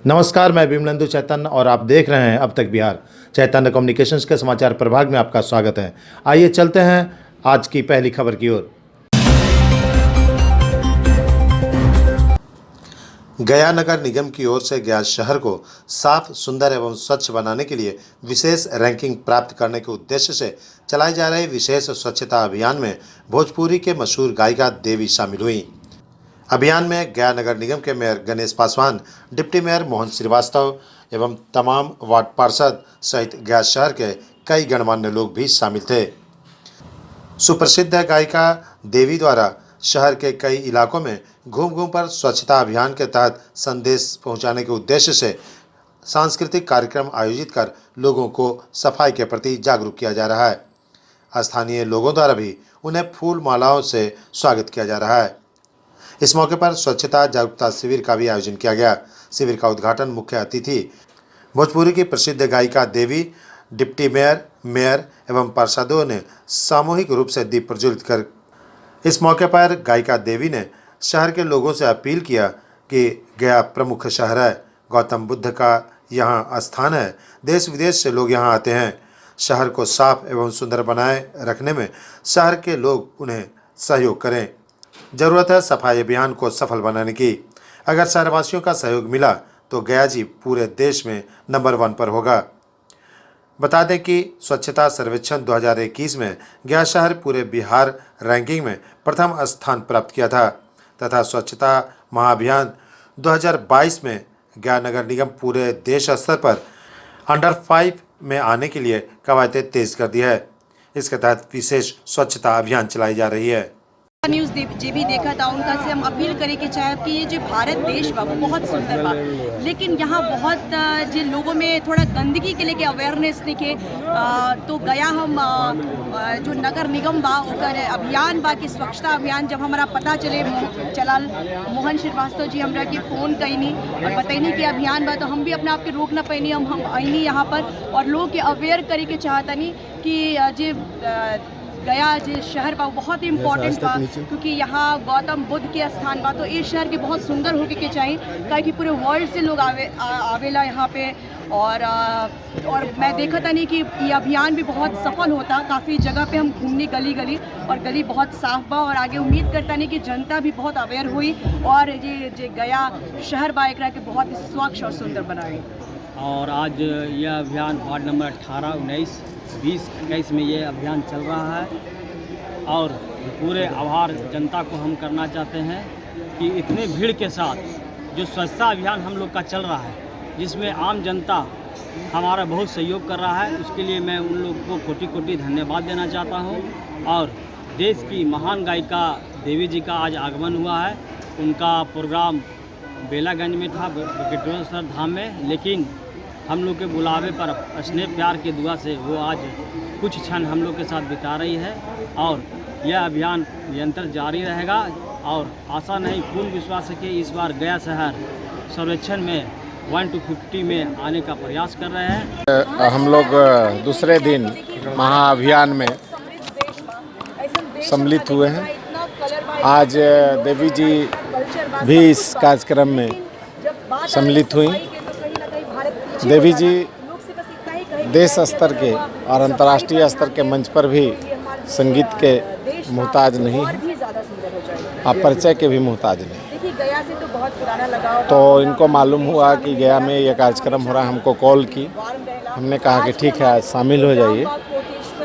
नमस्कार, मैं विमलेंदु चैतन्य और आप देख रहे हैं अब तक बिहार। चैतन्य कम्युनिकेशंस के समाचार प्रभाग में आपका स्वागत है। आइए चलते हैं आज की पहली खबर की ओर। गया नगर निगम की ओर से गया शहर को साफ, सुंदर एवं स्वच्छ बनाने के लिए विशेष रैंकिंग प्राप्त करने के उद्देश्य से चलाए जा रहे विशेष स्वच्छता अभियान में भोजपुरी के मशहूर गायिका देवी शामिल हुई। अभियान में गया नगर निगम के mayor Ganesh Paswan, deputy mayor Mohan Srivastava एवं तमाम वार्ड पार्षद सहित गया शहर के कई गणमान्य लोग भी शामिल थे। सुप्रसिद्ध गायिका देवी द्वारा शहर के कई इलाकों में घूम पर स्वच्छता अभियान के तहत संदेश पहुंचाने के उद्देश्य से सांस्कृतिक कार्यक्रम आयोजित कर लोगों को सफाई के प्रति जागरूक किया जा रहा है। स्थानीय लोगों द्वारा भी उन्हें फूल मालाओं से स्वागत किया जा रहा है। इस मौके पर स्वच्छता जागरूकता शिविर का भी आयोजन किया गया। शिविर का उद्घाटन मुख्य अतिथि भोजपुरी की प्रसिद्ध गायिका देवी, डिप्टी मेयर एवं पार्षदों ने सामूहिक रूप से दीप प्रज्वलित कर। इस मौके पर गायिका देवी ने शहर के लोगों से अपील किया कि गया प्रमुख शहर है, गौतम बुद्ध का यहाँ स्थान है, देश विदेश से लोग यहाँ आते हैं। शहर को साफ एवं सुंदर बनाए रखने में शहर के लोग उन्हें सहयोग करें। जरूरत है सफाई अभियान को सफल बनाने की। अगर शहरवासियों का सहयोग मिला तो गया जी पूरे देश में नंबर 1 पर होगा। बता दें कि स्वच्छता सर्वेक्षण 2021 में गया शहर पूरे बिहार रैंकिंग में प्रथम स्थान प्राप्त किया था तथा स्वच्छता महाअभियान 2022 में गया नगर निगम पूरे देश स्तर पर अंडर 5 में आने के लिए कवायदें तेज कर दी है। इसके तहत विशेष स्वच्छता अभियान चलाई जा रही है। न्यूज़ जे भी देखा था उनका से हम अपील करें कि चाहे कि ये जो भारत देश बा वो बहुत सुंदर बा, लेकिन यहाँ बहुत जो लोगों में थोड़ा गंदगी के लेके अवेयरनेस दिखे तो गया हम जो नगर निगम बा ओकर अभियान बा कि स्वच्छता अभियान जब हमारा पता चलल मोहन श्रीवास्तव जी हमरा के फ़ोन कैनी और बतैनी कि अभियान बा, तो हम भी अपने आप के रोक ना पैनी। हम आईनी यहाँ पर और लोग के अवेयर करे के चाहतनी कि जो गया जो शहर बा बहुत ही इम्पोर्टेंट बा, क्योंकि यहाँ गौतम बुद्ध के स्थान बा, तो इस शहर के बहुत सुंदर होके के चाहिए ताकि पूरे वर्ल्ड से लोग आवेला यहाँ पे। और मैं देखा था नहीं कि ये अभियान भी बहुत सफल होता। काफ़ी जगह पे हम घूमने गली और गली बहुत साफ बा और आगे उम्मीद करता नहीं कि जनता भी बहुत अवेयर हुई और ये गया शहर बा एकरा के बहुत ही स्वच्छ और सुंदर बनाए। और आज यह अभियान वार्ड नंबर 18, 19, 20, 21 में ये अभियान चल रहा है और पूरे आभार जनता को हम करना चाहते हैं कि इतने भीड़ के साथ जो स्वच्छता अभियान हम लोग का चल रहा है जिसमें आम जनता हमारा बहुत सहयोग कर रहा है, उसके लिए मैं उन लोग को कोटि कोटि धन्यवाद देना चाहता हूं। और देश की महान गायिका देवी जी का आज आगमन हुआ है। उनका प्रोग्राम बेलागंज में था, विकेटेश्वर धाम में, लेकिन हम लोग के बुलावे पर स्नेह प्यार के दुआ से वो आज कुछ क्षण हम लोग के साथ बिता रही है और यह अभियान निरंतर जारी रहेगा। और आशा नहीं, पूर्ण विश्वास है कि इस बार गया शहर सर्वेक्षण में 1 to 50 में आने का प्रयास कर रहे हैं। हम लोग दूसरे दिन महाअभियान में सम्मिलित हुए हैं। आज देवी जी भी इस कार्यक्रम में सम्मिलित हुई। देवी जी देश स्तर के और अंतर्राष्ट्रीय स्तर के मंच पर भी संगीत के मोहताज नहीं है, आप परिचय के भी मोहताज नहीं। तो इनको मालूम हुआ कि गया में ये कार्यक्रम हो रहा है, हमको कॉल की। हमने कहा कि ठीक है, आज शामिल हो जाइए।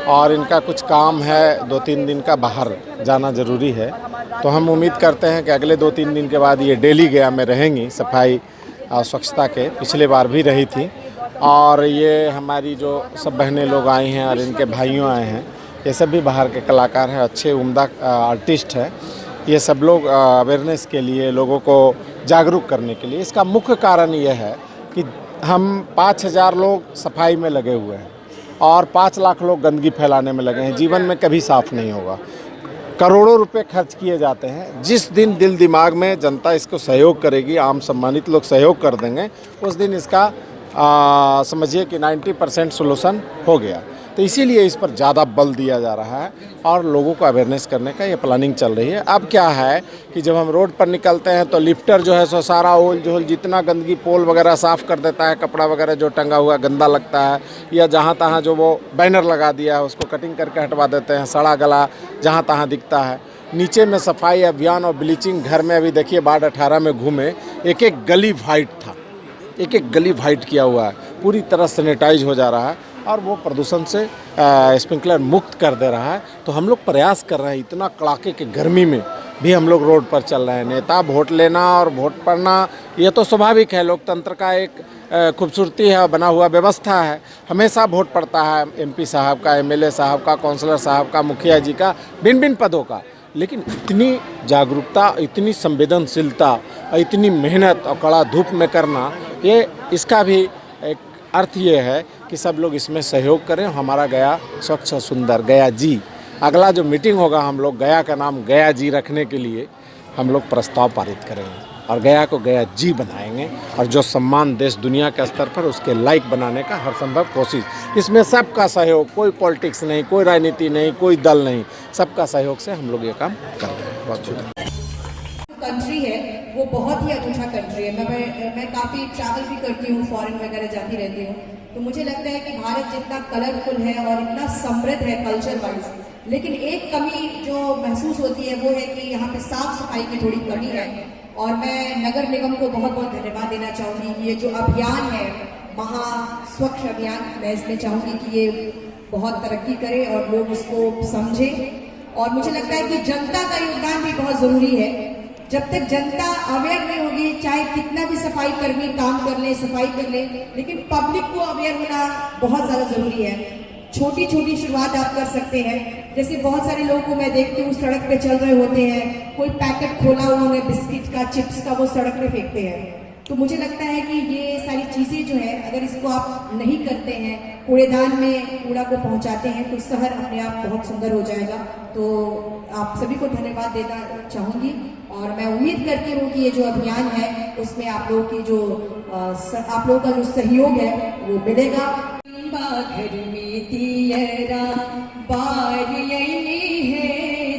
और इनका कुछ काम है, 2-3 दिन का बाहर जाना ज़रूरी है, तो हम उम्मीद करते हैं कि अगले 2-3 दिन के बाद ये डेली गया में रहेंगी सफाई और स्वच्छता के। पिछले बार भी रही थी। और ये हमारी जो सब बहनें लोग आई हैं और इनके भाइयों आए हैं, ये सब भी बाहर के कलाकार हैं, अच्छे उम्दा आर्टिस्ट हैं। ये सब लोग अवेयरनेस के लिए, लोगों को जागरूक करने के लिए। इसका मुख्य कारण ये है कि हम 5000 लोग सफाई में लगे हुए हैं और 5 लाख लोग गंदगी फैलाने में लगे हैं। जीवन में कभी साफ़ नहीं होगा। करोड़ों रुपए खर्च किए जाते हैं। जिस दिन दिल दिमाग में जनता इसको सहयोग करेगी, आम सम्मानित लोग सहयोग कर देंगे, उस दिन इसका समझिए कि 90% सोल्यूशन हो गया। तो इसीलिए इस पर ज़्यादा बल दिया जा रहा है और लोगों को अवेयरनेस करने का ये प्लानिंग चल रही है। अब क्या है कि जब हम रोड पर निकलते हैं तो लिफ्टर जो है सो सारा ओल जोल जितना गंदगी पोल वगैरह साफ़ कर देता है, कपड़ा वगैरह जो टंगा हुआ गंदा लगता है या जहाँ तहाँ जो वो बैनर लगा दिया है उसको कटिंग करके हटवा देते हैं, सड़ा गला जहाँ तहाँ दिखता है। नीचे में सफाई अभियान और ब्लीचिंग घर में अभी देखिए वार्ड 18 में घूमे, एक एक गली वाइट था, एक एक गली वाइट किया हुआ है, पूरी तरह सैनिटाइज हो जा रहा है और वो प्रदूषण से स्प्रिंकलर मुक्त कर दे रहा है। तो हम लोग प्रयास कर रहे हैं, इतना कड़ाके के गर्मी में भी हम लोग रोड पर चल रहे हैं। नेता वोट लेना और वोट पड़ना ये तो स्वाभाविक है, लोकतंत्र का एक खूबसूरती है, बना हुआ व्यवस्था है। हमेशा वोट पड़ता है MP साहब का, MLA साहब का, काउंसलर साहब का, मुखिया जी का, भिन्न भिन्न पदों का। लेकिन इतनी जागरूकता, इतनी संवेदनशीलता और इतनी मेहनत और कड़ा धूप में करना, ये इसका भी एक अर्थ ये है कि सब लोग इसमें सहयोग करें। हमारा गया स्वच्छ और सुंदर गया जी, अगला जो मीटिंग होगा हम लोग गया का नाम गया जी रखने के लिए हम लोग प्रस्ताव पारित करेंगे और गया को गया जी बनाएंगे और जो सम्मान देश दुनिया के स्तर पर उसके लायक बनाने का हर संभव कोशिश। इसमें सबका सहयोग, कोई पॉलिटिक्स नहीं, कोई राजनीति नहीं, कोई दल नहीं, सबका सहयोग से हम लोग ये काम कर रहे हैं। बहुत बहुत कंट्री है वो बहुत ही अच्छा कंट्री है। मैं काफ़ी ट्रैवल भी करती हूँ, फॉरेन वगैरह जाती रहती हूँ, तो मुझे लगता है कि भारत जितना कलरफुल है और इतना समृद्ध है कल्चर वाइज, लेकिन एक कमी जो महसूस होती है वो है कि यहाँ पे साफ सफाई की थोड़ी कमी है। और मैं नगर निगम को बहुत बहुत धन्यवाद देना चाहूँगी कि ये जो अभियान है महा स्वच्छ अभियान, मैं इसमें चाहूँगी कि ये बहुत तरक्की करे और लोग उसको समझें। और मुझे लगता है कि जनता का योगदान भी बहुत ज़रूरी है। जब तक जनता अवेयर नहीं होगी, चाहे कितना भी सफाई कर्मी काम कर ले, सफाई कर ले, लेकिन पब्लिक को अवेयर होना बहुत ज़्यादा ज़रूरी है। छोटी छोटी शुरुआत आप कर सकते हैं। जैसे बहुत सारे लोगों को मैं देखती हूँ सड़क पे चल रहे होते हैं, कोई पैकेट खोला उन्होंने बिस्किट का, चिप्स का, वो सड़क पे फेंकते हैं। तो मुझे लगता है कि ये सारी चीज़ें जो है अगर इसको आप नहीं करते हैं, कूड़ेदान में कूड़ा को पहुंचाते हैं, तो शहर अपने आप बहुत सुंदर हो जाएगा। तो आप सभी को धन्यवाद देना चाहूँगी और मैं उम्मीद करती हूँ कि ये जो अभियान है उसमें आप लोगों की जो आप लोगों का जो सहयोग है वो मिलेगा। घर में दियरा बार है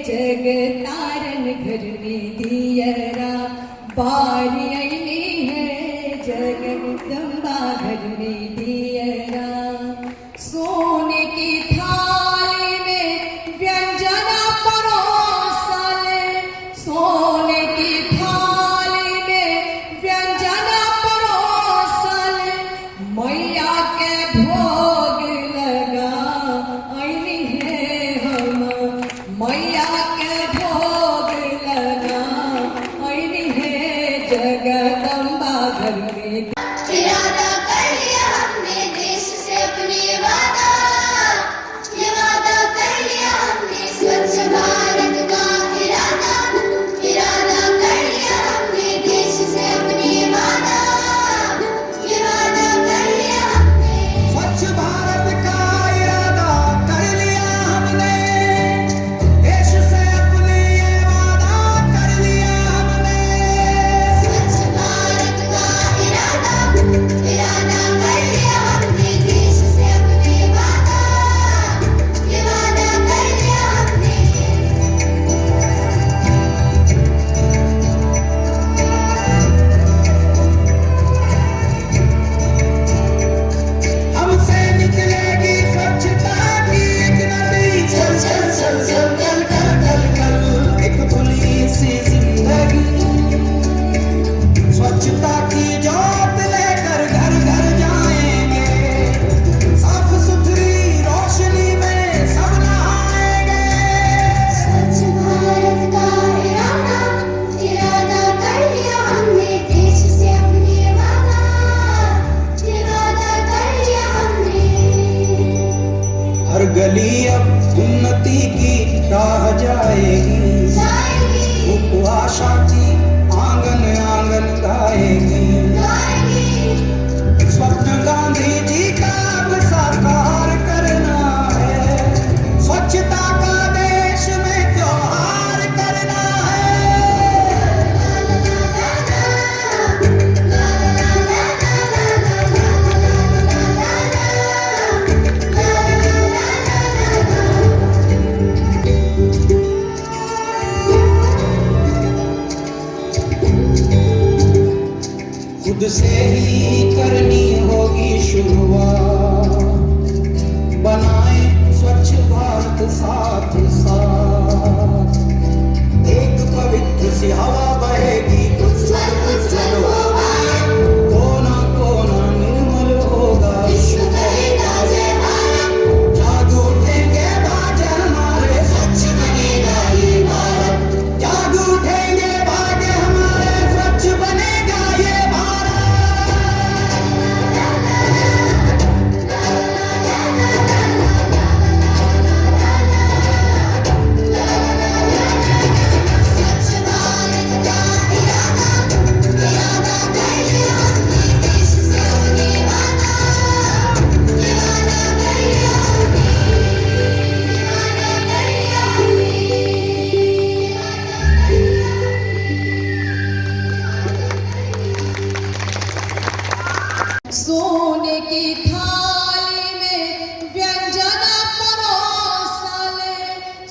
जग तारन, घर में दियरा बार है जगदम्बा, घर में दियरा सोने की थाली में व्यंजन परोसल, सोने की थाली में व्यंजन परोसल, मैया के भोग लगा आईनी है हम, मैया के भोग लगा आईनी है जगदम्बा, घर में इरादा कर लिया हमने देश से अपने वादा, ये वादा कर लिया हमने स्वच्छ भारत का इरादा, इरादा कर लिया हमने देश से अपने वादा, ये वादा कर लिया हमने स्वच्छ भारत का इरादा कर लिया हमने, देश से अपने ये वादा कर लिया हमने। स्वच्छ भारत का इरादा, इरादा कर लिया हमने देश से अपने वादा, ये वादा कर लिया हमने। हमसे निकलेगी स्वच्छता की एक नदी, चल चल चल चल चल कर चल कर एक खुली सी जिंदगी। स्वच्छता की जोत लेकर घर घर जाएंगे, साफ सुथरी रोशनी में सब नहाएंगे। स्वच्छ भारत का इरादा, इरादा कर लिया हमने देश से अपने वादा, ये वादा कर लिया हमने। हर गली अब उन्नति की राह जाएगी, जाएगी आशा की आंगन आंगन गाएगी। गाएगी स्वप्न गांधी जी का अब साकार करना है, स्वच्छता का देश में त्योहार करना है। खुद से ही करनी होगी शुरुआत, बनाए स्वच्छ भारत साथ साथ, एक पवित्र सी हवा बहेगी, उज्जवल उज्जवल होगा, कोना कोना निर्मल होगा, विश्व कहेगा जय भारत, जाग उठेंगे बाजे हमारे, स्वच्छ बनेगा ये भारत, जाग उठेंगे बाजे हमारे, स्वच्छ बनेगा ये भारत। स्वच्छ भारत का इरादा, इरादा कर लिया हमने देश से अपने वादा, इरादा कर लिया हमने, इरादा कर लिया हमने, इरादा कर लिया। सोने की थाली में व्यंजन परोसले,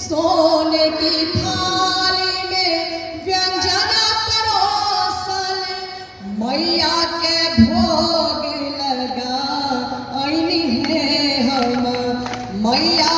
सोने की थाली में व्यंजन परोसले, मैया के भोग लगा आईनी है हम, मैया